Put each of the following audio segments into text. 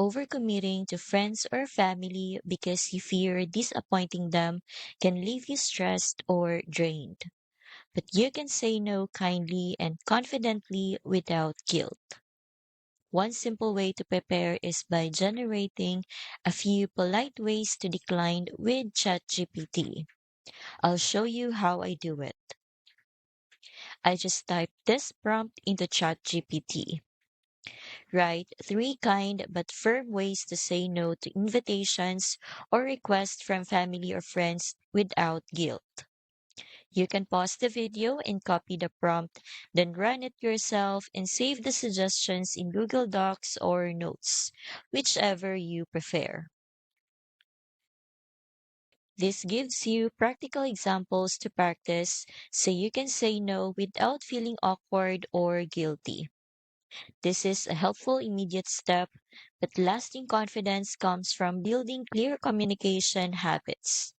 Overcommitting to friends or family because you fear disappointing them can leave you stressed or drained. But you can say no kindly and confidently without guilt. One simple way to prepare is by generating a few polite ways to decline with ChatGPT. I'll show you how I do it. I just type this prompt into ChatGPT. Write three kind but firm ways to say no to invitations or requests from family or friends without guilt. You can pause the video and copy the prompt, then run it yourself and save the suggestions in Google Docs or Notes, whichever you prefer. This gives you practical examples to practice so you can say no without feeling awkward or guilty. This is a helpful immediate step, but lasting confidence comes from building clear communication habits.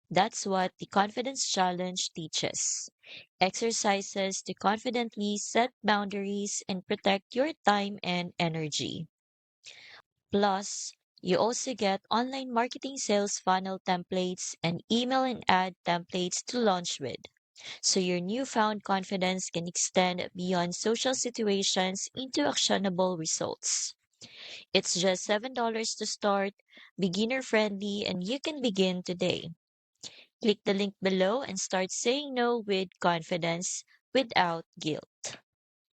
That's what the Confidence Challenge teaches. Exercises to confidently set boundaries and protect your time and energy. Plus, you also get online marketing sales funnel templates and email and ad templates to launch with. So your newfound confidence can extend beyond social situations into actionable results. It's just $7 to start, beginner friendly, and you can begin today. Click the link below and start saying no with confidence without guilt.